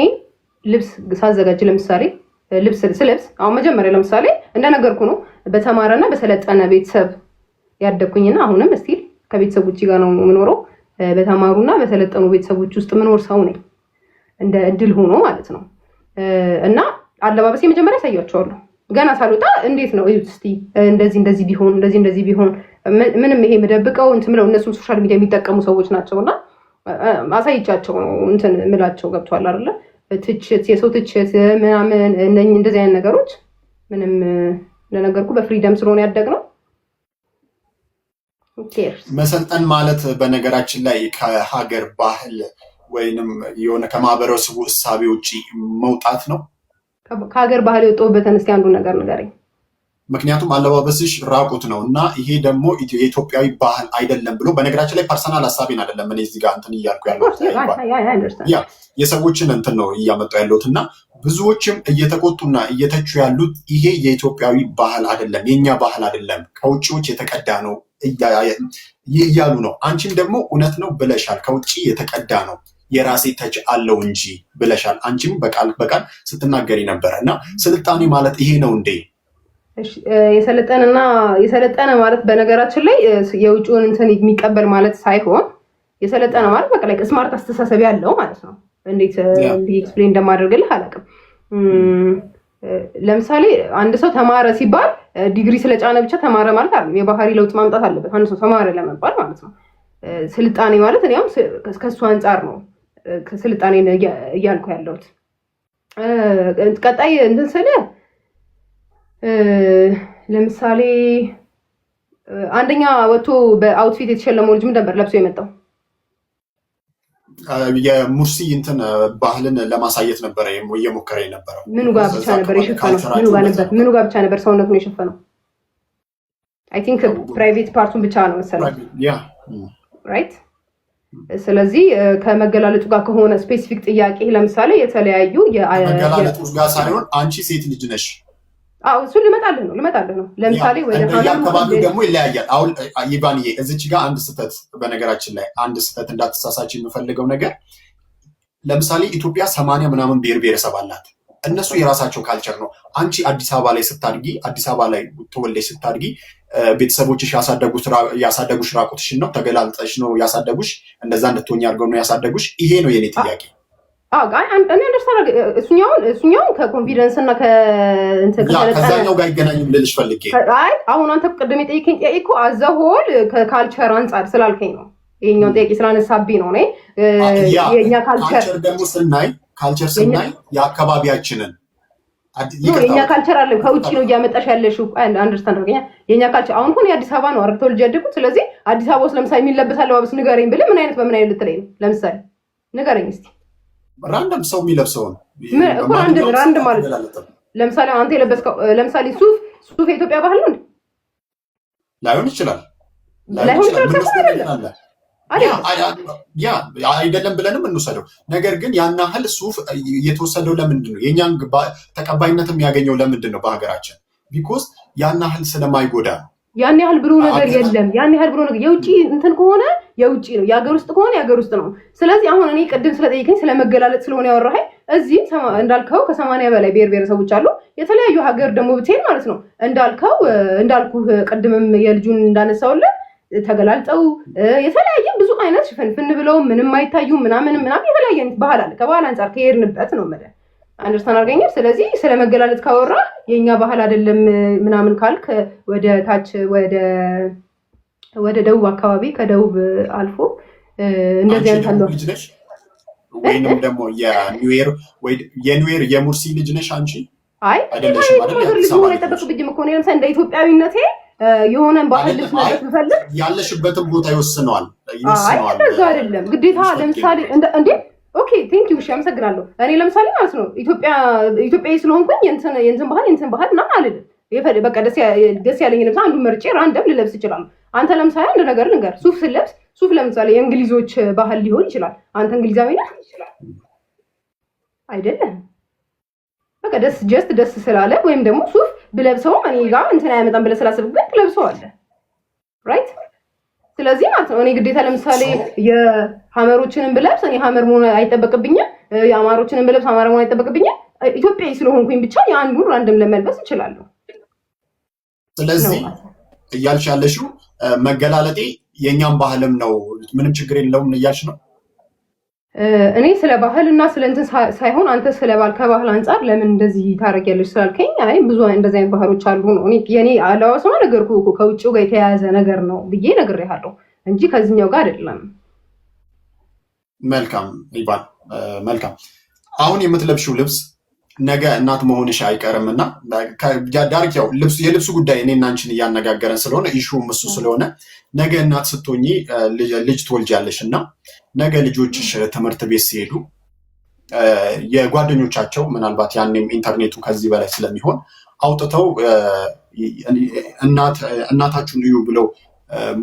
ልብስ ሳዘጋጅ ለምሳሌ ልብስ ስለብስ አሁን መጀመሪያ ለምሳሌ እንደነገርኩ ነው በተማረና በሰለጠነ ቤተሰብ ያደኩኝና አሁንም እስቲል ከቤተሰቦቼ ጋር ነው የምኖረው። በተማሩና በሰለጠኑ ቤተሰቦች ውስጥ ምኖር ሰው ነኝ እንደ እድል ሆኖ ማለት ነው። እና አለባበሴ መጀመሪያ ያሳያቸዋለሁ ገና ሳልወጣ እንዴት ነው እዩት እስቲ እንደዚህ ቢሆን እንደዚህ ቢሆን ምንም ይሄ መደብቀው እንትን ብለው እነሱም ሶሻል ሚዲያ የሚጠቀሙ ሰዎች ናቸውና አሳይቻቸው ነው እንትን ምላቸው። ገብቷል አይደለ? ትችት የሰው ትችት ምናምን እንደዚህ አይነት ነገሮች ምንም እንደነገርኩ በፍሪደም ስለሆነ ያደግነው። መሰልጠን ማለት በነገራችን ላይ ከሀገር ባህል ወይንም የሆነ ከማህበረሰቡ እሳቤ ውጪ መውጣት ነው። ከሀገር ባህል የወጣሁበትን እስኪ አንዱ ነገር ንገረኝ። ምክንያቱም አለባበስሽ ራቁት ነው እና ይሄ ደግሞ የኢትዮጵያዊ ባህል አይደለም ብሎ በነገራችን ላይ ፐርሰናል ሀሳቤን አይደለም እኔ እዚህ ጋር እንትን እያልኩ ያለሁት የሰዎችን እንትን ነው እያመጡ ያለሁት እና ብዙዎችም እየተቆጡና እየተቹ ያሉት ይሄ የኢትዮጵያዊ ባህል አይደለም፣ የኛ ባህል አይደለም፣ ከውጭዎች የተቀዳ ነው እያሉ ነው። አንቺም ደግሞ እውነት ነው ብለሻል፣ ከውጭ የተቀዳ ነው የራሴ ተች አለው እንጂ ብለሻል። አንቺም በቃል በቃል ስትናገሪ ነበረ እና ስልጣኔ ማለት ይሄ ነው እንዴ? የሰለጠነ ማለት በነገራችን ላይ የውጭውን እንትን የሚቀበል ማለት ሳይሆን የሰለጠነ ማለት በቃ ላይ ስማርት አስተሳሰብ ያለው ማለት ነው። እንዴት ኤክስፕሌን እንደማደርግልህ አላውቅም። ለምሳሌ አንድ ሰው ተማረ ሲባል ዲግሪ ስለጫነ ብቻ ተማረ ማለት አይደለም። የባህሪ ለውጥ ማምጣት አለበት አንድ ሰው ተማረ ለመባል ማለት ነው። ስልጣኔ ማለት እኔ አሁን ከሱ አንጻር ነው ስልጣኔ እያልኩ ያለሁት። ቀጣይ እንትን ስለ ለምሳሌ አንደኛ ወጥቶ በአውትፊት የተሸለመው ልጅ ምን ነበር ለብሶ የመጣው? የሙርሲ እንትን ባህልን ለማሳየት ነበረ እየሞከረ የነበረው። ምኑ ጋር ብቻ ነበር የሸፈነው? ምኑ ጋር ብቻ ነበር ሰውነቱን የሸፈነው? አይ ቲንክ ፕራይቬት ፓርቱን ብቻ ነው መሰለኝ። ራይት። ስለዚህ ከመገላለጡ ጋር ከሆነ ስፔሲፊክ ጥያቄ ለምሳሌ የተለያዩ መገላለጡ ጋር ሳይሆን አንቺ ሴት ልጅ ነሽ። አዎ እሱን ልመጣልህ ነው። ለምሳሌ ወደ አካባቢው ደግሞ ይለያያል። አሁን ይባንዬ እዚች ጋር አንድ ስህተት፣ በነገራችን ላይ አንድ ስህተት እንዳትሳሳች የምፈልገው ነገር ለምሳሌ ኢትዮጵያ 80 ምናምን ብሔር ብሔረሰብ አላት። እነሱ የራሳቸው ካልቸር ነው። አንቺ አዲስ አበባ ላይ ስታድጊ፣ አዲስ አበባ ላይ ተወልደሽ ስታድጊ ቤተሰቦችሽ ያሳደጉሽ ራቁትሽን ነው፣ ተገላልጠሽ ነው ያሳደጉሽ፣ እንደዛ እንድትሆኝ አድርገው ነው ያሳደጉሽ። ይሄ ነው የኔ ጥያቄ። እኔ አንደርስታንድ እሱኛውን ከኮንፊደንስ እና ከዛኛው ጋር አይገናኝም ልልሽ ፈልጌ። አሁን አንተ ቅድም የጠየቀኝ ጥያቄ እኮ አዘሆል ከካልቸር አንጻር ስላልከኝ ነው። ይሄኛውን ጥያቄ ስላነሳብኝ ነው። የእኛ ካልቸር ደግሞ ካልቸር ስናይ የአካባቢያችንን የኛ ካልቸር አለ ከውጪ ነው እያመጣሽ ያለሽው። አንደርስታንድ አድርገኛ የኛ ካልቸር አሁን ሆነ የአዲስ አበባ ነው አርግተው ልጅ ያደጉት። ስለዚህ አዲስ አበባ ውስጥ ለምሳሌ የሚለበስ አለባበስ ንገረኝ ብለህ ምን አይነት በምን አይነት ልትለኝ ነው? ለምሳሌ ንገረኝ እስቲ። ራንደም ሰው የሚለብሰው ነው እኮ ራንደም ማለት ለምሳሌ አንተ የለበስከው ለምሳሌ ሱፍ የኢትዮጵያ ባህል ነው እንዴ? ላይሆን ይችላል ያ አይደለም ብለንም እንውሰደው። ነገር ግን ያን ያህል ሱፍ የተወሰደው ለምንድን ነው? የእኛን ተቀባይነት የሚያገኘው ለምንድን ነው? በሀገራችን ቢኮዝ ያን ያህል ስለማይጎዳ ነው። ያን ያህል ብሎ ነገር የለም። ያን ያህል ብሎ ነገር የውጪ እንትን ከሆነ የውጪ ነው፣ የሀገር ውስጥ ከሆነ የሀገር ውስጥ ነው። ስለዚህ አሁን እኔ ቅድም ስለጠየቀኝ ስለመገላለጥ ስለሆነ ያወራኸኝ እዚህ እንዳልከው ከ80 በላይ ብሔር ብሔረሰቦች አሉ። የተለያዩ ሀገር ደግሞ ብትሄድ ማለት ነው እንዳልኩህ ቅድምም የልጁን እንዳነሳውልን ተገላልጠው የተለያየ ብዙ አይነት ሽፍንፍን ብለው ምንም አይታዩ ምናምን የተለያየ ባህል አለ። ከባህል አንጻር ከሄድንበት ነው ማለት አንደርስታንድ አድርገኝ። ስለዚህ ስለመገላለጥ ካወራ የኛ ባህል አይደለም ምናምን ካልክ ወደ ታች ወደ ደቡብ አካባቢ ከደቡብ አልፎ እንደዚህ አይነት አለ። ወይንም ደግሞ የኒውዌር የሙርሲ ልጅ ነሽ አንቺ? አይ አይደለሽ ማለት ነው። አይጠበቅብኝም እኮ ነው። ለምሳሌ እንደ ኢትዮጵያዊነቴ የሆነ ባህል ልብስ ነገር ብፈልግ ያለሽበትን ቦታ ይወስነዋል። አይ እንደዛ አይደለም ግዴታ። ለምሳሌ እንዴ ኦኬ ቴንክ ዩ እሺ አመሰግናለሁ። እኔ ለምሳሌ ማለት ነው ኢትዮጵያዊ ስለሆንኩኝ የእንትን ባህል ምናምን አልልም። በቃ ደስ ያለኝ ልብስ አንዱ መርጬ ራንደም ልለብስ እችላለሁ። አንተ ለምሳሌ አንድ ነገር ልንገር፣ ሱፍ ለምሳሌ የእንግሊዞች ባህል ሊሆን ይችላል። አንተ እንግሊዛዊ ነህ አይደለም? በቃ ደስ ስላለ ወይም ደግሞ ሱፍ ብለብሰውም እኔ ጋር እንትን አያመጣም ብለህ ስላሰብክ ግን ትለብሰዋለህ ራይት። ስለዚህ ማለት ነው እኔ ግዴታ ለምሳሌ የሐመሮችንን ብለብስ እኔ ሐመር መሆን አይጠበቅብኝም፣ የአማሮችንን ብለብስ አማራ መሆን አይጠበቅብኝም። ኢትዮጵያዊ ስለሆንኩኝ ብቻ የአንዱን ራንደም ለመልበስ እችላለሁ። ስለዚህ እያልሽ ያለሽው መገላለጤ የኛም ባህልም ነው ምንም ችግር የለውም እያልሽ ነው? እኔ ስለ ባህል እና ስለ እንትን ሳይሆን አንተ ስለ ከባህል አንጻር ለምን እንደዚህ ታደርጊያለሽ ስላልከኝ አይ ብዙ እንደዚህ አይነት ባህሎች አሉ ነው። የኔ አለባበስማ ነገርኩህ እኮ ከውጭው ጋር የተያያዘ ነገር ነው ብዬ ነግሬሃለሁ እንጂ ከዚህኛው ጋር አይደለም። መልካም ይባል መልካም። አሁን የምትለብሽው ልብስ ነገ እናት መሆንሽ አይቀርምና ዳርክ ያው የልብሱ ጉዳይ እኔና አንቺን እያነጋገረን ስለሆነ ኢሹም እሱ ስለሆነ ነገ እናት ስትሆኚ ልጅ ትወልጃለሽ እና ነገ ልጆችሽ ትምህርት ቤት ሲሄዱ የጓደኞቻቸው ምናልባት ያኔም ኢንተርኔቱ ከዚህ በላይ ስለሚሆን አውጥተው እናታችሁን እዩ ብለው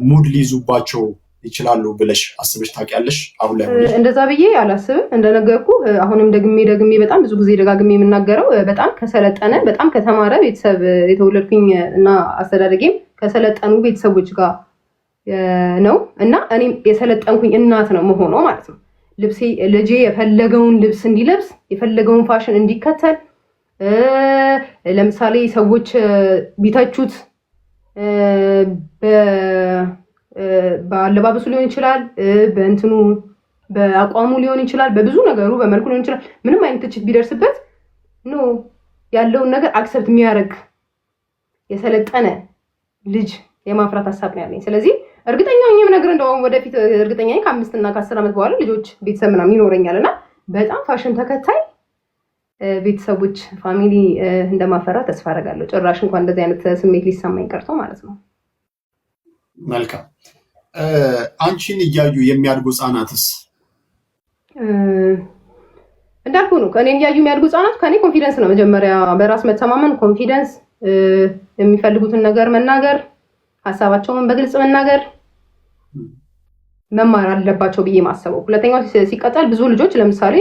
ሙድ ሊይዙባቸው ይችላሉ ብለሽ አስበሽ ታውቂያለሽ? አሁን ላይ እንደዛ ብዬ አላስብም። እንደነገርኩ አሁንም ደግሜ በጣም ብዙ ጊዜ ደጋግሜ የምናገረው በጣም ከሰለጠነ በጣም ከተማረ ቤተሰብ የተወለድኩኝ እና አስተዳደጌም ከሰለጠኑ ቤተሰቦች ጋር ነው እና እኔም የሰለጠንኩኝ እናት ነው መሆነው ማለት ነው። ልጄ የፈለገውን ልብስ እንዲለብስ የፈለገውን ፋሽን እንዲከተል ለምሳሌ ሰዎች ቢተቹት በአለባበሱ ሊሆን ይችላል፣ በእንትኑ በአቋሙ ሊሆን ይችላል፣ በብዙ ነገሩ በመልኩ ሊሆን ይችላል። ምንም አይነት ትችት ቢደርስበት ኖ ያለውን ነገር አክሰፕት የሚያደርግ የሰለጠነ ልጅ የማፍራት ሀሳብ ነው ያለኝ። ስለዚህ እርግጠኛ ነኝ ነገር እንደውም ወደፊት እርግጠኛ ነኝ ከ5 እና ከ10 ዓመት በኋላ ልጆች ቤተሰብ ምናምን ይኖረኛል እና በጣም ፋሽን ተከታይ ቤተሰቦች ፋሚሊ እንደማፈራ ተስፋ አደርጋለሁ። ጭራሽ እንኳን እንደዚህ አይነት ስሜት ሊሰማኝ ቀርቶ ማለት ነው። መልካም። አንቺን እያዩ የሚያድጉ ህጻናትስ? እንዳልኩ ነው ከኔን እያዩ የሚያድጉ ህጻናት ከኔ ኮንፊደንስ ነው መጀመሪያ፣ በራስ መተማመን፣ ኮንፊደንስ፣ የሚፈልጉትን ነገር መናገር፣ ሀሳባቸውን በግልጽ መናገር መማር አለባቸው ብዬ ማሰበው። ሁለተኛው ሲቀጠል ብዙ ልጆች ለምሳሌ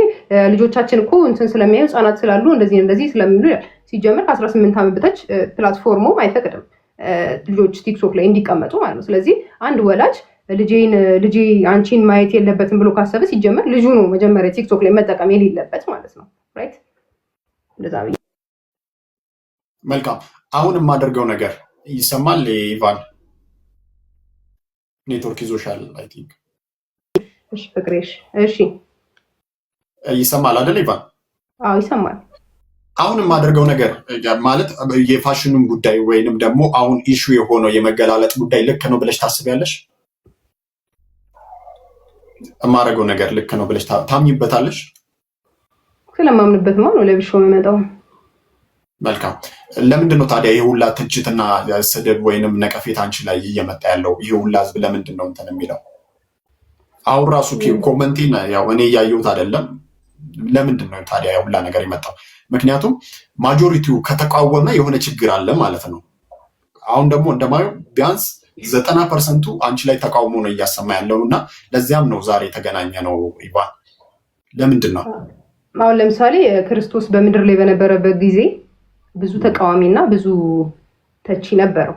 ልጆቻችን እኮ እንትን ስለሚያዩ ህጻናት ስላሉ እንደዚህ ስለሚሉ ሲጀምር ከ18 ዓመት በታች ፕላትፎርሙ አይፈቅድም ልጆች ቲክቶክ ላይ እንዲቀመጡ ማለት ነው። ስለዚህ አንድ ወላጅ ልጄ አንቺን ማየት የለበትም ብሎ ካሰበ ሲጀምር ልጁ ነው መጀመሪያ ቲክቶክ ላይ መጠቀም የሌለበት ማለት ነው። ራይት እንደዛ ብዬ መልካም። አሁን የማደርገው ነገር ይሰማል ኢቫን? ኔትወርክ ይዞሻል አይ ቲንክ። እሺ ፍቅሬሽ፣ እሺ ይሰማል አይደል ኢቫን? አዎ ይሰማል። አሁን የማደርገው ነገር ማለት የፋሽኑን ጉዳይ ወይንም ደግሞ አሁን ኢሹ የሆነው የመገላለጥ ጉዳይ ልክ ነው ብለሽ ታስቢያለሽ? የማደርገው ነገር ልክ ነው ብለሽ ታምኝበታለሽ? ስለማምንበትማ ነው ለብሼው የምመጣው። መልካም። ለምንድን ነው ታዲያ ይህ ሁላ ትችትና ስድብ ወይንም ነቀፌት አንቺ ላይ እየመጣ ያለው? ይህ ሁላ ህዝብ ለምንድን ነው እንትን የሚለው? አሁን ራሱ ኮመንቲን ያው እኔ እያየሁት አይደለም። ለምንድን ነው ታዲያ ሁላ ነገር የመጣው? ምክንያቱም ማጆሪቲው ከተቃወመ የሆነ ችግር አለ ማለት ነው። አሁን ደግሞ እንደማየው ቢያንስ 90% አንቺ ላይ ተቃውሞ ነው እያሰማ ያለው እና ለዚያም ነው ዛሬ የተገናኘ ነው። ኢቫን ለምንድን ነው አሁን ለምሳሌ ክርስቶስ በምድር ላይ በነበረበት ጊዜ ብዙ ተቃዋሚ እና ብዙ ተቺ ነበረው።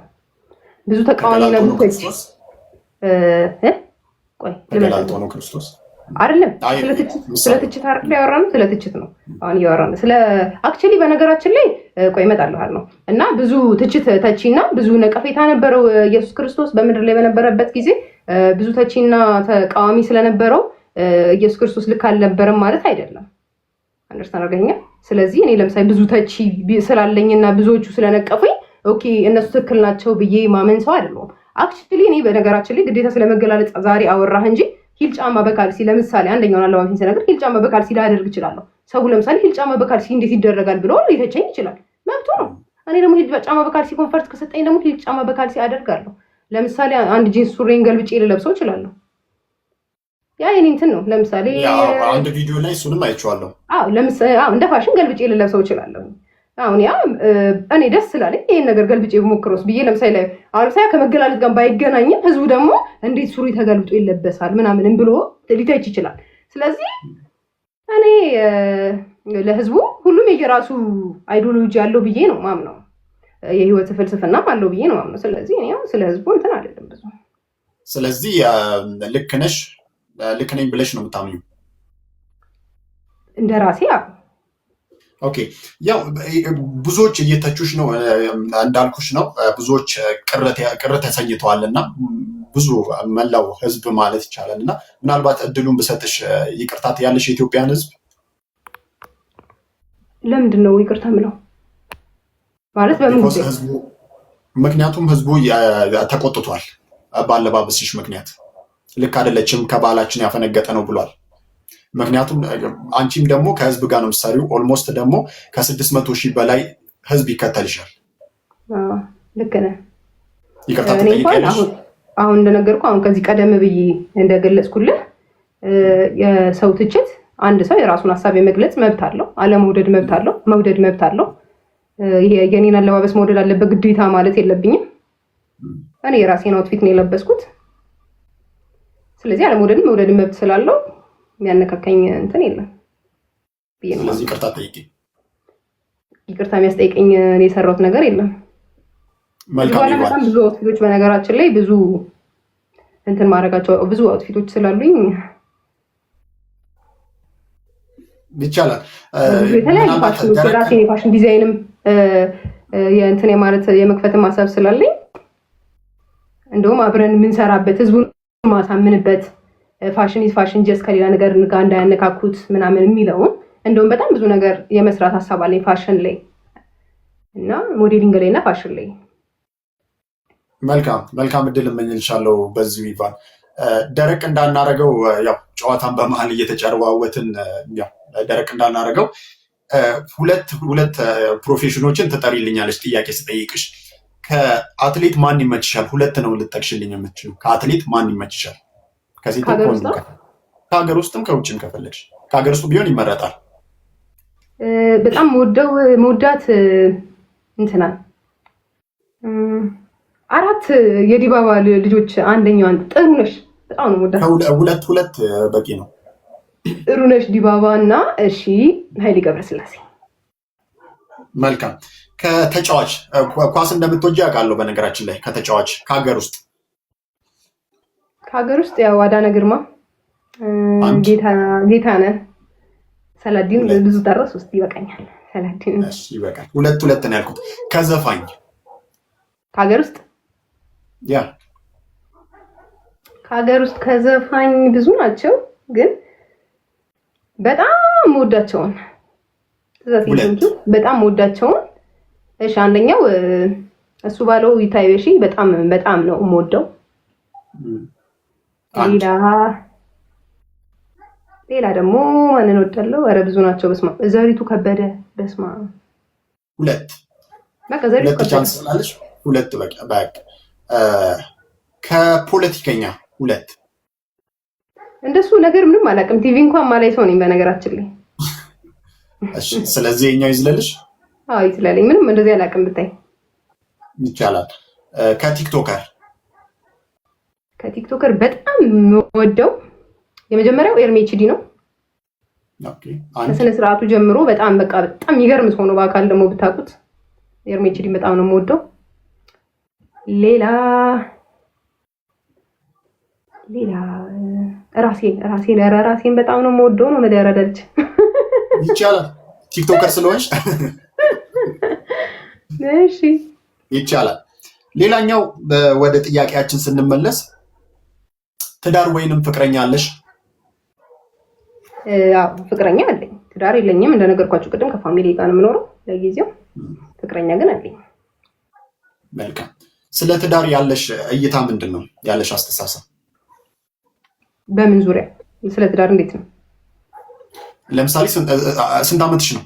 ብዙ ተቃዋሚ እና ብዙ ተቺ ቆይ ተገላልጦ ነው ክርስቶስ አይደለም። ስለ ትችት አይደል ያወራነው? ስለ ትችት ነው አሁን እያወራነው። ስለ አክቹሊ በነገራችን ላይ ቆይ እመጣለሁ ነው እና ብዙ ትችት ተቺና ብዙ ነቀፌታ ነበረው ኢየሱስ ክርስቶስ በምድር ላይ በነበረበት ጊዜ ብዙ ተቺና ተቃዋሚ ስለነበረው ኢየሱስ ክርስቶስ ልክ አልነበረም ማለት አይደለም። አንደርስታንድ አድርገኛል። ስለዚህ እኔ ለምሳሌ ብዙ ተቺ ስላለኝና ብዙዎቹ ስለነቀፉኝ ኦኬ እነሱ ትክክል ናቸው ብዬ ማመን ሰው አይደለሁም። አክቹሊ እኔ በነገራችን ላይ ግዴታ ስለመገላለጽ ዛሬ አወራህ እንጂ ሂል ጫማ በካልሲ ለምሳሌ አንደኛውን አለባበሴን ስነግር ሂል ጫማ በካልሲ ላደርግ እችላለሁ። ሰው ለምሳሌ ሂል ጫማ በካልሲ እንዴት ይደረጋል ብሎ ሊተቸኝ ይችላል፣ መብቱ ነው። እኔ ደግሞ ሂል ጫማ በካልሲ ኮንፈርት ከሰጠኝ ደግሞ ሂል ጫማ በካልሲ አደርጋለሁ። ለምሳሌ አንድ ጂንስ ሱሪን ገልብጬ ልለብሰው እችላለሁ። ያ የኔ እንትን ነው። ለምሳሌ አንድ ቪዲዮ ላይ እሱንም አይቼዋለሁ። ለምሳሌ እንደ ፋሽን ገልብጬ ልለብሰው እችላለሁ። አሁን ያ እኔ ደስ ስላለኝ ይሄን ነገር ገልብጬ ብሞክረውስ ብዬ ለምሳሌ አሁን ሳያ ከመገላለጥ ጋር ባይገናኝም ህዝቡ ደግሞ እንዴት ሱሪ ተገልብጦ ይለበሳል ምናምን ብሎ ሊተች ይችላል። ስለዚህ እኔ ለህዝቡ ሁሉም የየራሱ አይዲዮሎጂ አለው ብዬ ነው ማምነው። የህይወት ፍልስፍናም አለው ብዬ ነው ማምነው። ስለዚህ እኔ ስለ ህዝቡ እንትን አይደለም ብዙ። ስለዚህ ልክ ነሽ ልክ ነኝ ብለሽ ነው የምታምኚው? እንደራሴ ኦኬ። ያው ብዙዎች እየተቹሽ ነው እንዳልኩሽ ነው። ብዙዎች ቅር ተሰኝተዋል እና ብዙ መላው ህዝብ ማለት ይቻላል እና ምናልባት እድሉን ብሰጥሽ ይቅርታ ያለሽ የኢትዮጵያን ህዝብ ለምንድን ነው ይቅርታ ምለው ማለት በምን ጊዜ? ምክንያቱም ህዝቡ ተቆጥቷል ባለባበስሽ ምክንያት ልክ አይደለችም ከባህላችን ያፈነገጠ ነው ብሏል። ምክንያቱም አንቺም ደግሞ ከህዝብ ጋር ነው የምትሰሪው። ኦልሞስት ደግሞ ከ600,000 በላይ ህዝብ ይከተልሻል። ልክ ነህ። ይቅርታ ትጠይቂያለሽ። አሁን እንደነገርኩ አሁን ከዚህ ቀደም ብዬ እንደገለጽኩልህ የሰው ትችት አንድ ሰው የራሱን ሀሳብ የመግለጽ መብት አለው። አለመውደድ መብት አለው፣ መውደድ መብት አለው። ይሄ የኔን አለባበስ መውደድ አለበት ግዴታ ማለት የለብኝም። እኔ የራሴን አውትፊት ነው የለበስኩት። ስለዚህ አለመውደድ መውደድ መብት ስላለው የሚያነካካኝ እንትን የለም። ስለዚህ ይቅርታ ጠይቂ። ይቅርታ የሚያስጠይቀኝ እኔ የሰራሁት ነገር የለም። በጣም ብዙ አውትፊቶች በነገራችን ላይ ብዙ እንትን ማድረጋቸው ብዙ አውትፊቶች ስላሉኝ ይቻላል። የተለያዩ ፋሽኖች የራሴን የፋሽን ዲዛይንም የእንትን የማለት የመክፈትን ማሰብ ስላለኝ እንደውም አብረን የምንሰራበት ህዝቡን ማሳምንበት ፋሽን ጀስት ከሌላ ነገር ጋር እንዳያነካኩት ምናምን የሚለውን እንደውም በጣም ብዙ ነገር የመስራት ሀሳብ አለኝ ፋሽን ላይ እና ሞዴሊንግ ላይ እና ፋሽን ላይ። መልካም እድል እመኝልሻለሁ። በዚሁ ኢቫን ደረቅ እንዳናረገው ያው ጨዋታን በመሀል እየተጨዋወትን ያው ደረቅ እንዳናረገው ሁለት ፕሮፌሽኖችን ትጠሪልኛለች ጥያቄ ስጠይቅሽ። ከአትሌት ማን ይመችሻል? ሁለት ነው ልጠቅሽልኝ የምትችይው። ከአትሌት ማን ይመችሻል? ከሀገር ውስጥም ከውጭም ከፈለግሽ። ከሀገር ውስጥ ቢሆን ይመረጣል። በጣም መወዳት እንትና 4 የዲባባ ልጆች አንደኛዋን ጥሩነሽ በጣም ነው መወዳት። ሁለት በቂ ነው። ጥሩነሽ ዲባባ እና እሺ ኃይሌ ገብረስላሴ። መልካም። ከተጫዋች ኳስ እንደምትወጂ አውቃለሁ። በነገራችን ላይ ከተጫዋች ከሀገር ውስጥ ያው አዳነ ግርማ፣ ጌታነህ፣ ሰላዲን ብዙ ጠረስ ውስጥ ይበቃኛል። ሰላዲን ይበቃል። ሁለት ነው ያልኩት። ከዘፋኝ ከሀገር ውስጥ ከሀገር ውስጥ ከዘፋኝ ብዙ ናቸው፣ ግን በጣም ወዳቸውን እሺ አንደኛው እሱ ባለው ይታየሽ በጣም ነው የምወደው። ሌላ ደግሞ ማንን ወዳለው? ኧረ ብዙ ናቸው። በስማ ዘሪቱ ከበደ በስማ ሁለት በቃ ዘሪቱ ሁለት ቻንስ ስላለሽ ሁለት በቃ ከፖለቲከኛ ሁለት እንደሱ ነገር ምንም አላውቅም። ቲቪ እንኳን ማላይ ሰው ነኝ በነገራችን ላይ። እሺ ስለዚህ የኛው ይዝለልሽ። አዎ ይዝለልኝ። ምንም እንደዚህ አላውቅም ብታይ ይቻላል። ከቲክቶከር በጣም የምወደው የመጀመሪያው ኤርሜችዲ ነው። ኦኬ ከስነ ስርዓቱ ጀምሮ በጣም የሚገርም ሰው ነው። በአካል ደግሞ ብታውቁት ኤርሜችዲ በጣም ነው የምወደው። ሌላ ራሴን በጣም ነው የምወደው ነው መደረደልች ይቻላል። ቲክቶከር ስለሆንሽ እሺ ይቻላል። ሌላኛው ወደ ጥያቄያችን ስንመለስ ትዳር ወይንም ፍቅረኛ አለሽ? አዎ ፍቅረኛ አለኝ። ትዳር የለኝም እንደነገርኳችሁ ቅድም ከፋሚሊ ጋር ነው የምኖረው ለጊዜው። ፍቅረኛ ግን አለኝ። መልካም። ስለ ትዳር ያለሽ እይታ ምንድን ነው? ያለሽ አስተሳሰብ በምን ዙሪያ? ስለ ትዳር እንዴት ነው? ለምሳሌ ስንት ዓመትሽ ነው?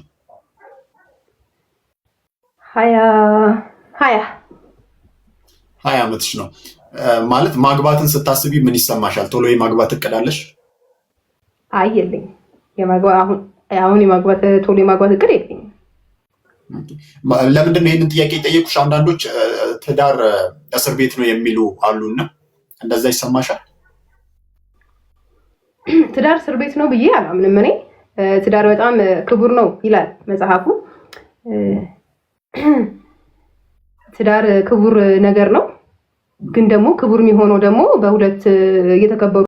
20 ዓመትሽ ነው ማለት ማግባትን ስታስቢ ምን ይሰማሻል? ቶሎ የማግባት እቅድ አለሽ? አይ የለኝም። አሁን ቶሎ የማግባት እቅድ የለኝም። ለምንድን ነው ይህንን ጥያቄ የጠየቁሽ? አንዳንዶች ትዳር እስር ቤት ነው የሚሉ አሉና እንደዛ ይሰማሻል? ትዳር እስር ቤት ነው ብዬ አላምንም። እኔ ትዳር በጣም ክቡር ነው ይላል መጽሐፉ። ትዳር ክቡር ነገር ነው፣ ግን ደግሞ ክቡር የሚሆነው ደግሞ በሁለት የተከበሩ